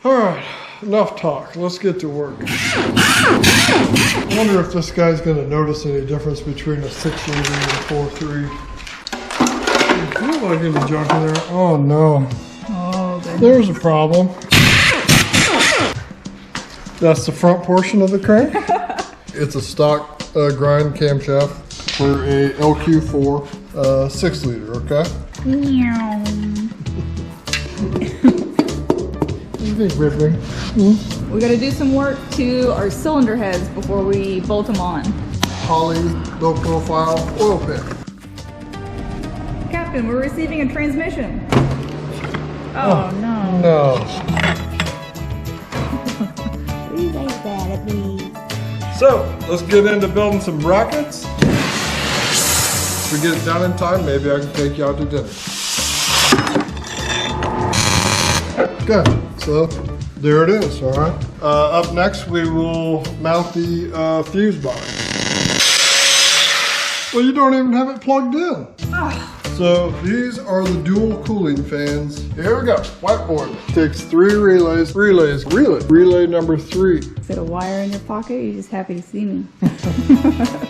Alright, enough talk. Let's get to work. I wonder if this guy's going to notice any difference between a 6 liter and a 4.3. I feel like any junk in there. Oh no. Oh, goodness. There's a problem. That's the front portion of the crank. It's a stock grind camshaft for a LQ4 6 liter, okay? Meow. What do you think, Ripley? We gotta do some work to our cylinder heads before we bolt them on. Poly, low profile, oil pan. Captain, we're receiving a transmission. Oh, no. No. Please ain't bad at me. So, let's get into building some brackets. If we get it done in time, maybe I can take you out to dinner. Okay, so there it is, all right? Up next, we will mount the fuse box. Well, you don't even have it plugged in. So these are the dual cooling fans. Here we go, whiteboard. Takes 3 relays. Relay number 3. Is it a wire in your pocket? You're just happy to see me.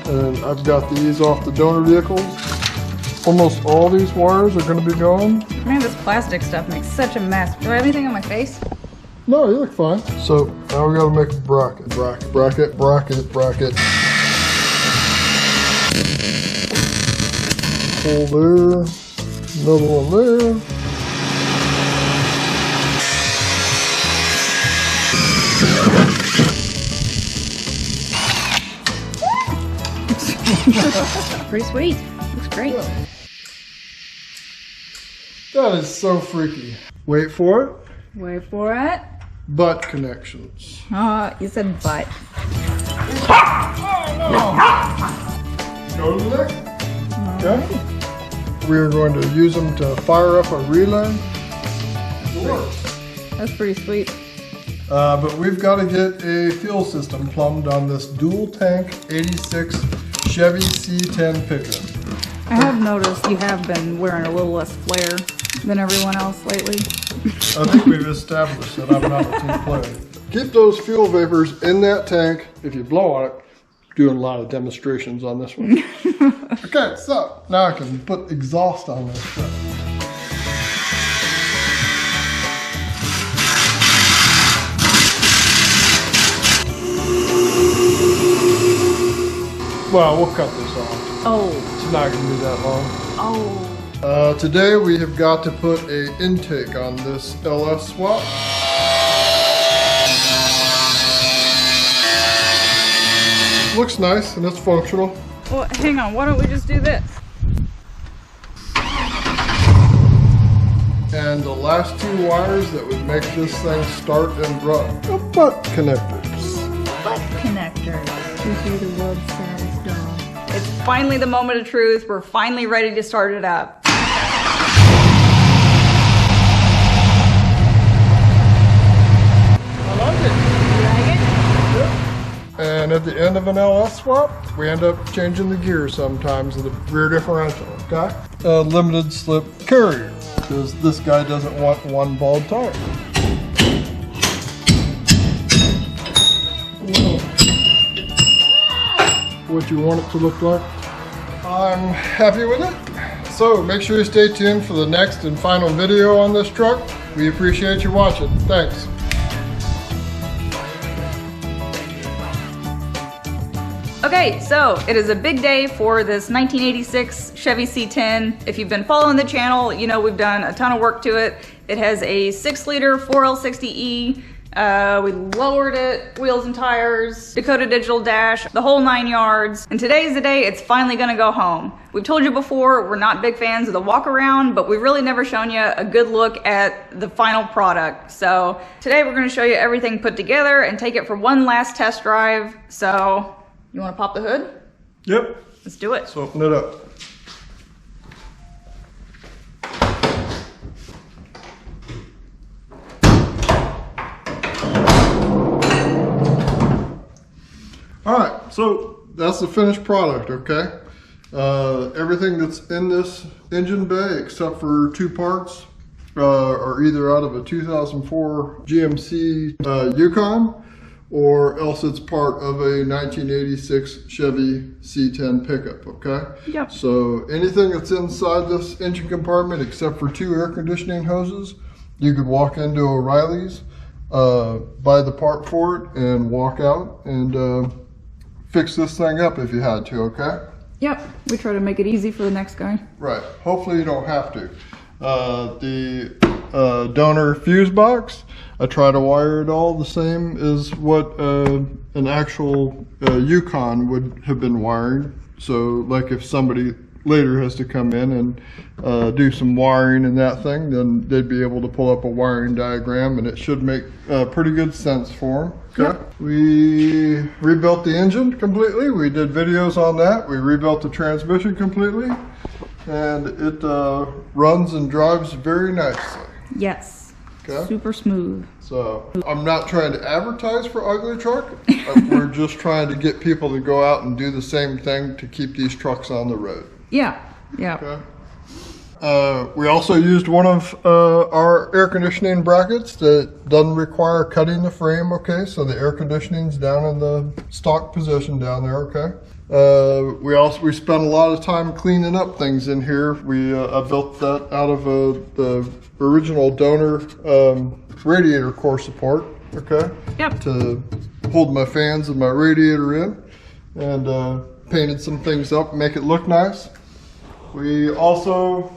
And I've got these off the donor vehicles. Almost all these wires are gonna be gone. Man, this plastic stuff makes such a mess. Do I have anything on my face? No, you look fine. So now we gotta make a bracket. Bracket. Hole there, another one there. Pretty sweet. Looks great. Yeah. That is so freaky. Wait for it. Wait for it. Butt connections. You said butt. Go to the next. Okay. We are going to use them to fire up a relay. It works. That's pretty sweet. But we've got to get a fuel system plumbed on this dual tank 86 Chevy C10 pickup. I have noticed you have been wearing a little less flair than everyone else lately. I think we've established that I'm not a team player. Keep those fuel vapors in that tank. If you blow on it, doing a lot of demonstrations on this one. Okay, so now I can put exhaust on this stuff. Well, we'll cut this off. Oh. It's not going to be that long. Oh. Today we have got to put an intake on this LS swap. Looks nice and it's functional. Well, hang on. Why don't we just do this? And the last 2 wires that would make this thing start and run. The butt connectors. Butt connectors. To see the world saddest dog. It's finally the moment of truth. We're finally ready to start it up. I like it. You like it? Yep. And at the end of an LS swap, we end up changing the gear sometimes in the rear differential, okay? A limited slip carrier, because this guy doesn't want one bald tire. What you want it to look like. I'm happy with it. So make sure you stay tuned for the next and final video on this truck. We appreciate you watching. Thanks. Okay, so it is a big day for this 1986 Chevy C10. If you've been following the channel, you know we've done a ton of work to it. It has a 6-liter 4L60E. We lowered it, wheels and tires, Dakota digital dash, the whole 9 yards. And today's the day it's finally gonna go home. We've told you before, we're not big fans of the walk around, but we've really never shown you a good look at the final product. So today we're gonna show you everything put together and take it for one last test drive. So, you wanna pop the hood? Yep. Let's do it. Let's open it up. All right, so that's the finished product, okay? Everything that's in this engine bay, except for 2 parts, are either out of a 2004 GMC Yukon, or else it's part of a 1986 Chevy C10 pickup, okay? Yep. So anything that's inside this engine compartment, except for 2 air conditioning hoses, you could walk into O'Reilly's, buy the part for it, and walk out and fix this thing up if you had to, okay? Yep, we try to make it easy for the next guy. Right, hopefully you don't have to. The donor fuse box, I try to wire it all the same as what an actual Yukon would have been wiring. So like if somebody later has to come in and do some wiring in that thing, then they'd be able to pull up a wiring diagram, and it should make pretty good sense for them. Okay. Yep. We rebuilt the engine completely. We did videos on that. We rebuilt the transmission completely, and it runs and drives very nicely. Yes. Okay. Super smooth. So I'm not trying to advertise for Ugly Truck. We're just trying to get people to go out and do the same thing to keep these trucks on the road. Yeah. Yeah. Okay. We also used one of our air conditioning brackets that doesn't require cutting the frame, okay? So the air conditioning's down in the stock position down there, okay? We spent a lot of time cleaning up things in here. I built that out of the original donor radiator core support, okay? Yep. To hold my fans and my radiator in, and painted some things up, make it look nice. We also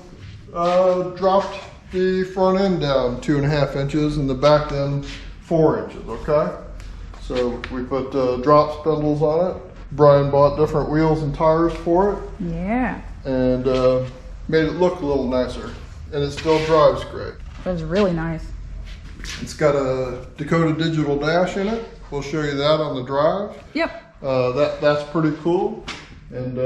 dropped the front end down 2.5 inches and the back end 4 inches, okay? So we put drop spindles on it. Bryan bought different wheels and tires for it. Yeah. And made it look a little nicer. And it still drives great. That's really nice. It's got a Dakota digital dash in it. We'll show you that on the drive. Yep. That's pretty cool. And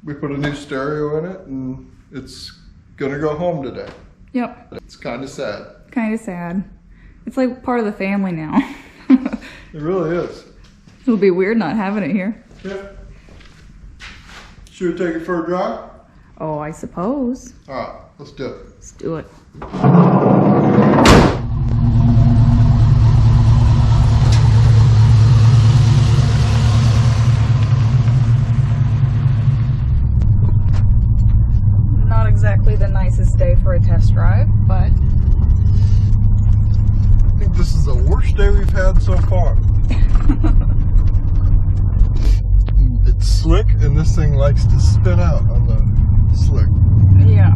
we put a new stereo in it, and it's gonna go home today. Yep. It's kind of sad. Kind of sad. It's like part of the family now. It really is. It would be weird not having it here. Yeah. Should we take it for a drive? Oh, I suppose. All right, let's do it. Let's do it. Not exactly the nicest day for a test drive, but I think this is the worst day we've had so far. It's slick, and this thing likes to spin out on the slick. yeah.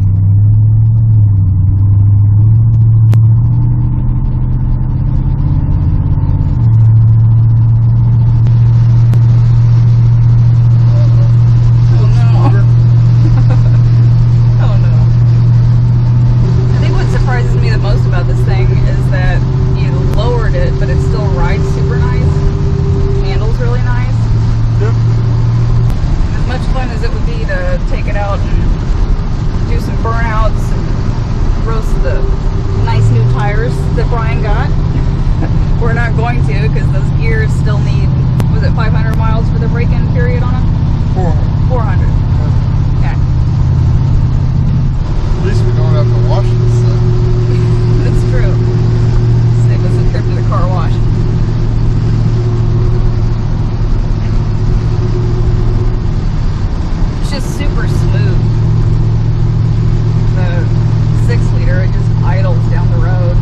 That Bryan got. We're not going to because those gears still need, was it 500 miles for the break-in period on them? 400. Okay. At least we don't have to wash this thing. That's true. Save us a trip to the car wash. It's just super smooth. The 6-liter, it just idles down the road.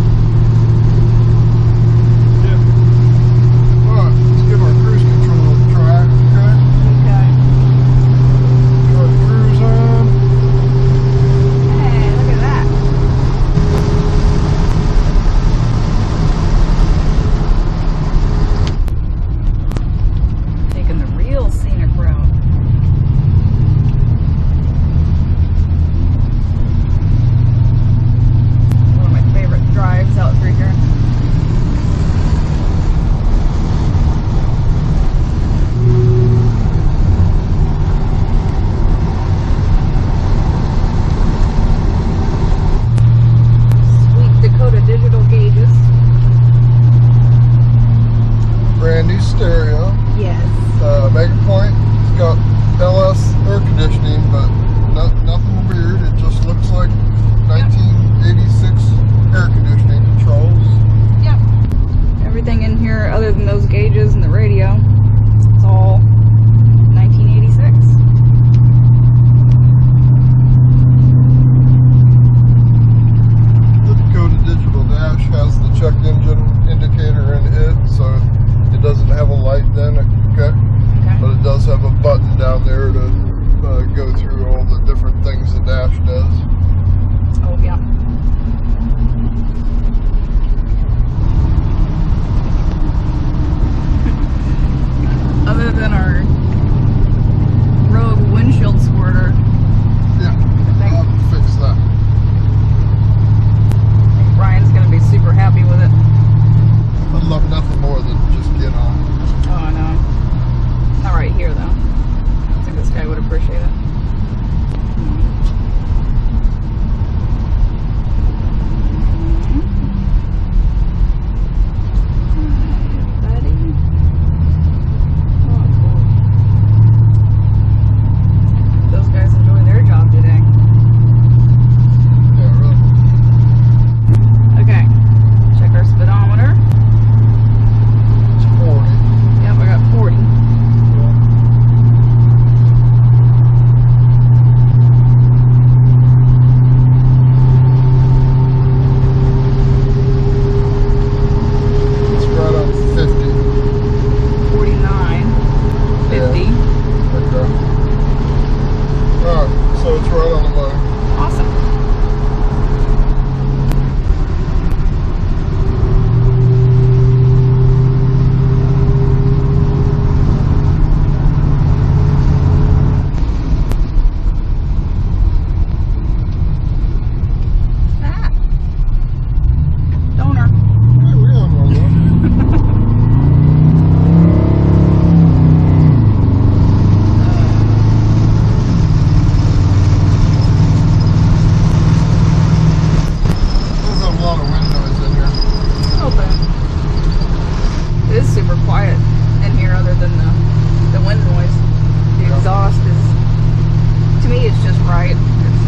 right. It's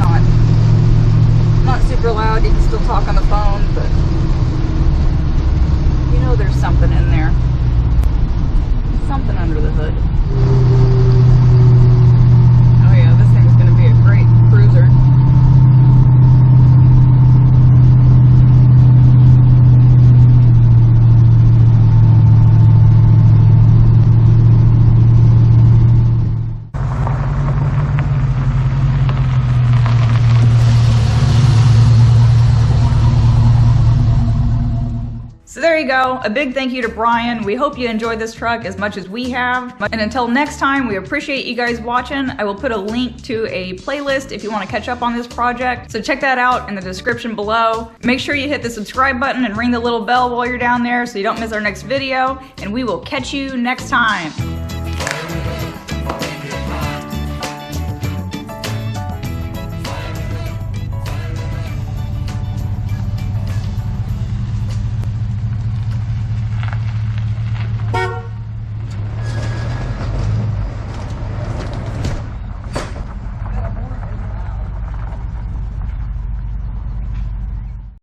not super loud. You can still talk on the phone, but you know there's something in there. Something under the hood. Oh yeah, this thing's gonna be a great cruiser. So there you go, a big thank you to Bryan. We hope you enjoyed this truck as much as we have. And until next time, we appreciate you guys watching. I will put a link to a playlist if you want to catch up on this project. So check that out in the description below. Make sure you hit the subscribe button and ring the little bell while you're down there so you don't miss our next video. And we will catch you next time.